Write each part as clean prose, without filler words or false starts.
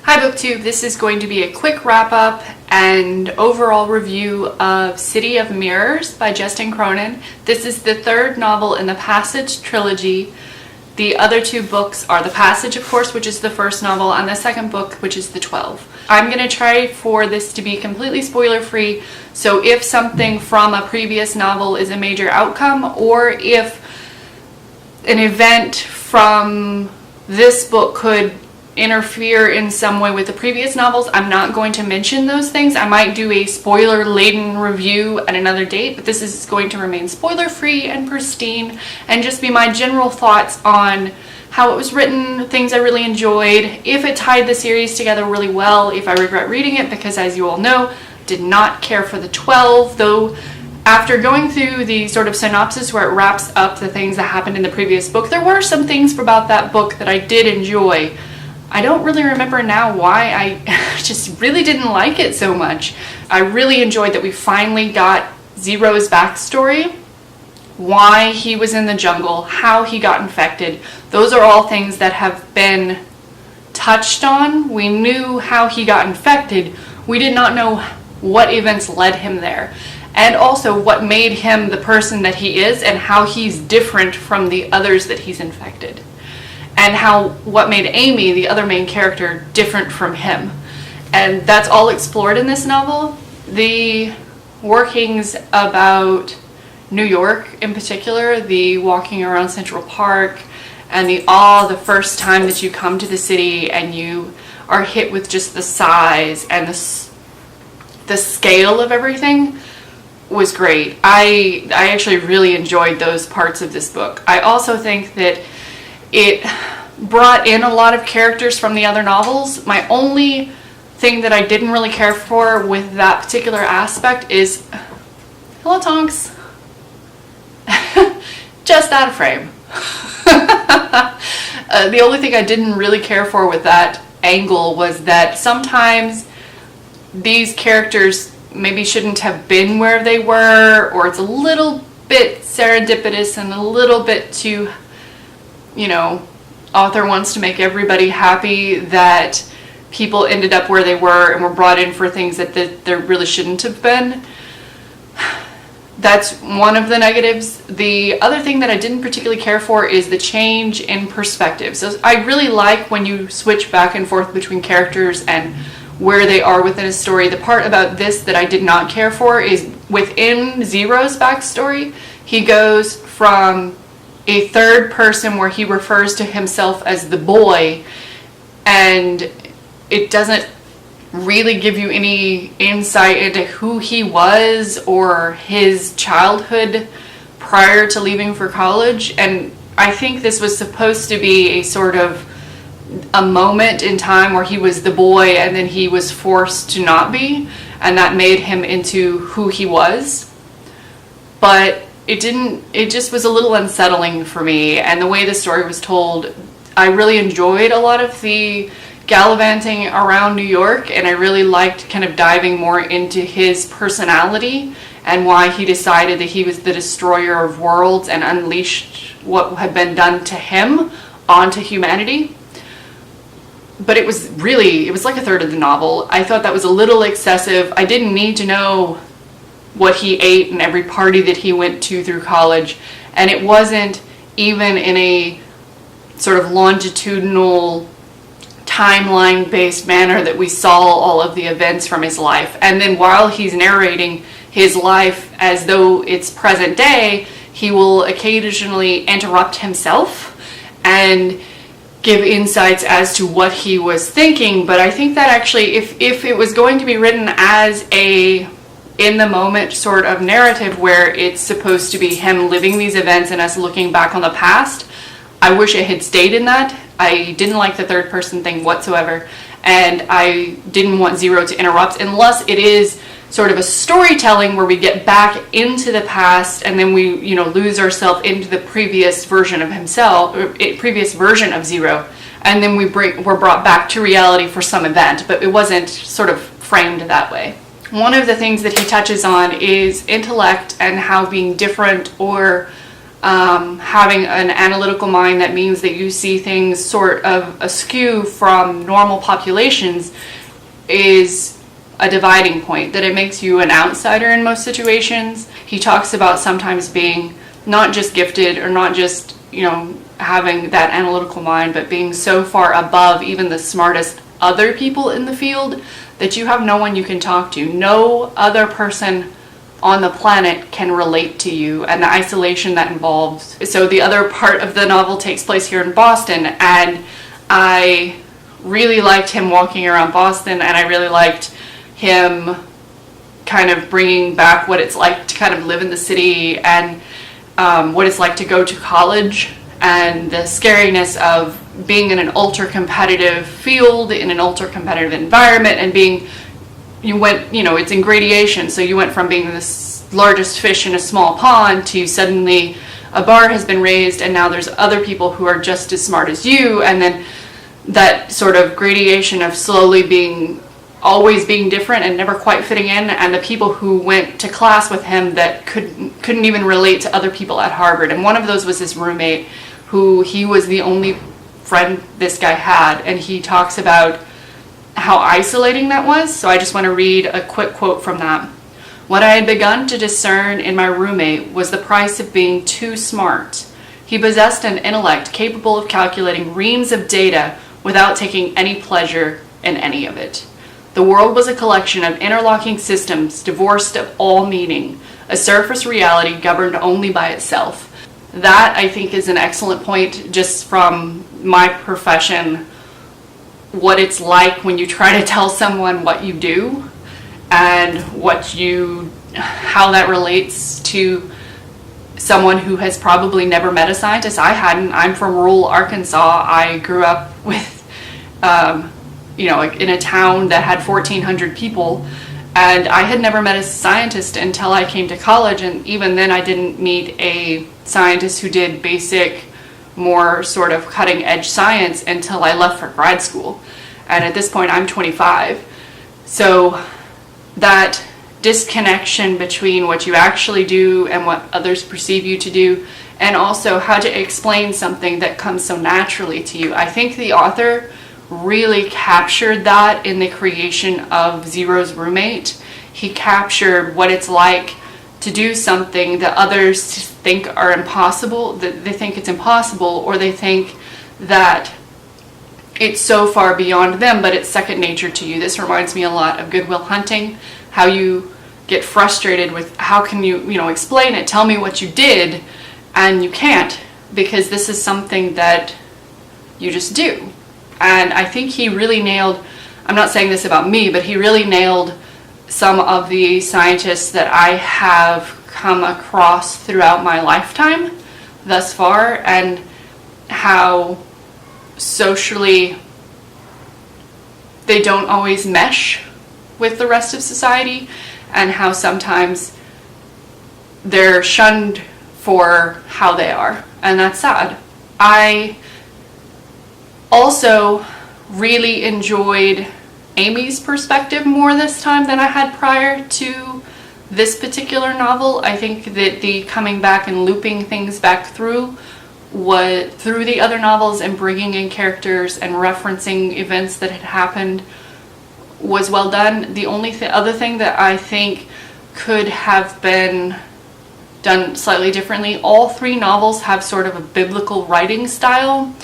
Hi BookTube, this is going to be a quick wrap-up and overall review of City of Mirrors by Justin Cronin. This is the third novel in the Passage trilogy. The other two books are The Passage, of course, which is the first novel, and the second book, which is The 12. I'm going to try for this to be completely spoiler-free, so if something from a previous novel is a major outcome, or if an event from this book could interfere in some way with the previous novels, I'm not going to mention those things. I might do a spoiler-laden review at another date, but this is going to remain spoiler-free and pristine and just be my general thoughts on how it was written, things I really enjoyed, if it tied the series together really well, if I regret reading it, because as you all know, did not care for the 12, though after going through the sort of synopsis where it wraps up the things that happened in the previous book, there were some things about that book that I did enjoy. I don't really remember now why I just really didn't like it so much. I really enjoyed that we finally got Zero's backstory, why he was in the jungle, how he got infected. Those are all things that have been touched on. We knew how he got infected. We did not know what events led him there. And also what made him the person that he is and how he's different from the others that he's infected. And what made Amy, the other main character, different from him. And that's all explored in this novel. The workings about New York in particular, the walking around Central Park, and the awe the first time that you come to the city and you are hit with just the size and the scale of everything was great. I actually really enjoyed those parts of this book. I also think that it brought in a lot of characters from the other novels. My only thing that I didn't really care for with that particular aspect is, hello Tonks, just out of frame. The only thing I didn't really care for with that angle was that sometimes these characters maybe shouldn't have been where they were, or it's a little bit serendipitous and a little bit too, author wants to make everybody happy that people ended up where they were and were brought in for things that there really shouldn't have been. That's one of the negatives. The other thing that I didn't particularly care for is the change in perspective. So I really like when you switch back and forth between characters and where they are within a story. The part about this that I did not care for is within Zero's backstory, he goes from a third person where he refers to himself as the boy, and it doesn't really give you any insight into who he was or his childhood prior to leaving for college. And I think this was supposed to be a sort of a moment in time where he was the boy and then he was forced to not be, and that made him into who he was. But it just was a little unsettling for me, and the way the story was told, I really enjoyed a lot of the gallivanting around New York, and I really liked kind of diving more into his personality and why he decided that he was the destroyer of worlds and unleashed what had been done to him onto humanity. But it was like a third of the novel. I thought that was a little excessive. I didn't need to know what he ate and every party that he went to through college, and it wasn't even in a sort of longitudinal timeline based manner that we saw all of the events from his life. And then while he's narrating his life as though it's present day, he will occasionally interrupt himself and give insights as to what he was thinking. But I think that actually if it was going to be written as a in the moment sort of narrative where it's supposed to be him living these events and us looking back on the past, I wish it had stayed in that. I didn't like the third person thing whatsoever, and I didn't want Zero to interrupt unless it is sort of a storytelling where we get back into the past and then we lose ourselves into the previous version of himself, or previous version of Zero, and then we're brought back to reality for some event, but it wasn't sort of framed that way. One of the things that he touches on is intellect and how being different or having an analytical mind that means that you see things sort of askew from normal populations is a dividing point, that it makes you an outsider in most situations. He talks about sometimes being not just gifted or not just, having that analytical mind, but being so far above even the smartest other people in the field that you have no one you can talk to. No other person on the planet can relate to you, and the isolation that involves. So the other part of the novel takes place here in Boston, and I really liked him walking around Boston, and I really liked him kind of bringing back what it's like to kind of live in the city, and what it's like to go to college, and the scariness of being in an ultra competitive field, in an ultra competitive environment, and it's in gradation, so you went from being the largest fish in a small pond to suddenly a bar has been raised, and now there's other people who are just as smart as you, and then that sort of gradation of slowly always being different and never quite fitting in, and the people who went to class with him that couldn't even relate to other people at Harvard. And one of those was his roommate, who he was the only friend this guy had, and he talks about how isolating that was. So I just want to read a quick quote from that. "What I had begun to discern in my roommate was the price of being too smart. He possessed an intellect capable of calculating reams of data without taking any pleasure in any of it. The world was a collection of interlocking systems divorced of all meaning, a surface reality governed only by itself." That, I think, is an excellent point just from my profession, what it's like when you try to tell someone what you do and how that relates to someone who has probably never met a scientist. I hadn't. I'm from rural Arkansas. I grew up with, in a town that had 1,400 people, and I had never met a scientist until I came to college, and even then I didn't meet a scientist who did basic, more sort of cutting edge science until I left for grad school. And at this point I'm 25. So that disconnection between what you actually do and what others perceive you to do, and also how to explain something that comes so naturally to you. I think the author really captured that in the creation of Zero's roommate. He captured what it's like to do something that others think are impossible, that they think it's impossible, or they think that it's so far beyond them, but it's second nature to you. This reminds me a lot of Good Will Hunting, how you get frustrated with how can you explain it, tell me what you did, and you can't, because this is something that you just do. And I think he really nailed, I'm not saying this about me, but he really nailed some of the scientists that I have come across throughout my lifetime thus far, and how socially they don't always mesh with the rest of society, and how sometimes they're shunned for how they are, and that's sad. I also really enjoyed Amy's perspective more this time than I had prior to this particular novel. I think that the coming back and looping things back through the other novels and bringing in characters and referencing events that had happened was well done. The only other thing that I think could have been done slightly differently, all three novels have sort of a biblical writing style,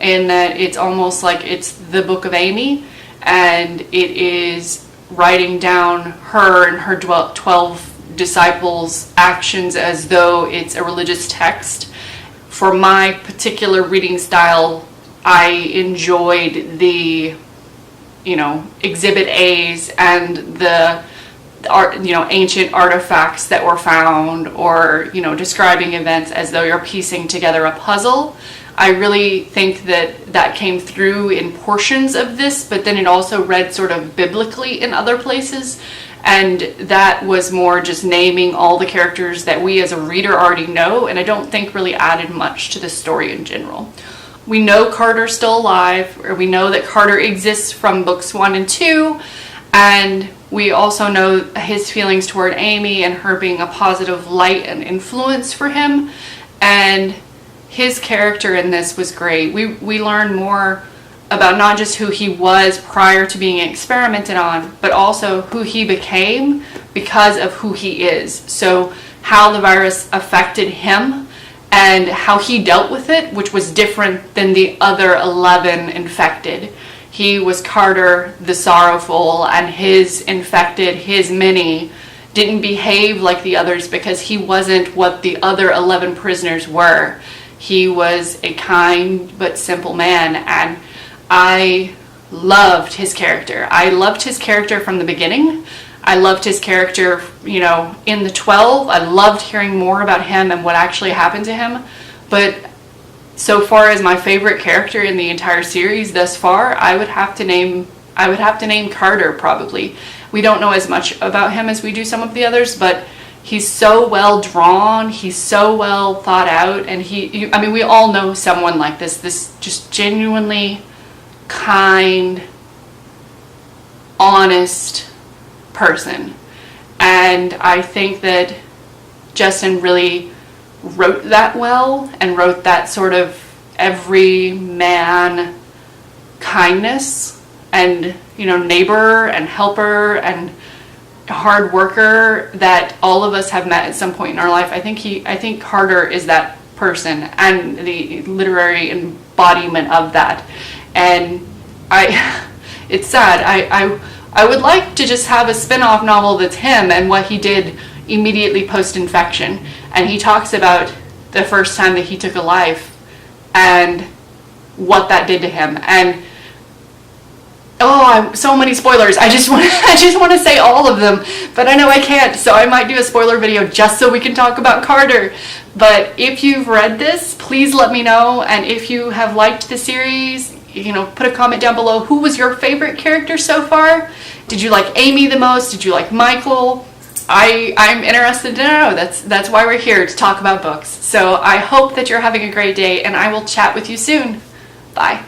in that it's almost like it's the Book of Amy, and it is writing down her and her 12 disciples' actions as though it's a religious text. For my particular reading style, I enjoyed the, Exhibit A's and the ancient artifacts that were found, or, describing events as though you're piecing together a puzzle. I really think that came through in portions of this, but then it also read sort of biblically in other places, and that was more just naming all the characters that we as a reader already know, and I don't think really added much to the story in general. We know Carter's still alive, or we know that Carter exists from books 1 and 2, and we also know his feelings toward Amy and her being a positive light and influence for him. And his character in this was great. We learn more about not just who he was prior to being experimented on, but also who he became because of who he is. So how the virus affected him and how he dealt with it, which was different than the other 11 infected. He was Carter the Sorrowful, and his infected, his Minnie, didn't behave like the others because he wasn't what the other 11 prisoners were. He was a kind but simple man, and I loved his character. I loved his character from the beginning. I loved his character, in the 12. I loved hearing more about him and what actually happened to him. But so far as my favorite character in the entire series thus far, I would have to name Carter probably. We don't know as much about him as we do some of the others, but he's so well drawn, he's so well thought out, and we all know someone like this just genuinely kind, honest person. And I think that Justin really wrote that well and wrote that sort of everyman kindness and neighbor and helper and hard worker that all of us have met at some point in our life. I think Carter is that person and the literary embodiment of that. And it's sad. I would like to just have a spin-off novel that's him and what he did immediately post-infection. And he talks about the first time that he took a life and what that did to him. And so many spoilers. I just want to say all of them, but I know I can't, so I might do a spoiler video just so we can talk about Carter. But if you've read this, please let me know. And if you have liked the series, put a comment down below. Who was your favorite character so far? Did you like Amy the most? Did you like Michael? I'm interested to know. That's why we're here, to talk about books. So I hope that you're having a great day, and I will chat with you soon. Bye.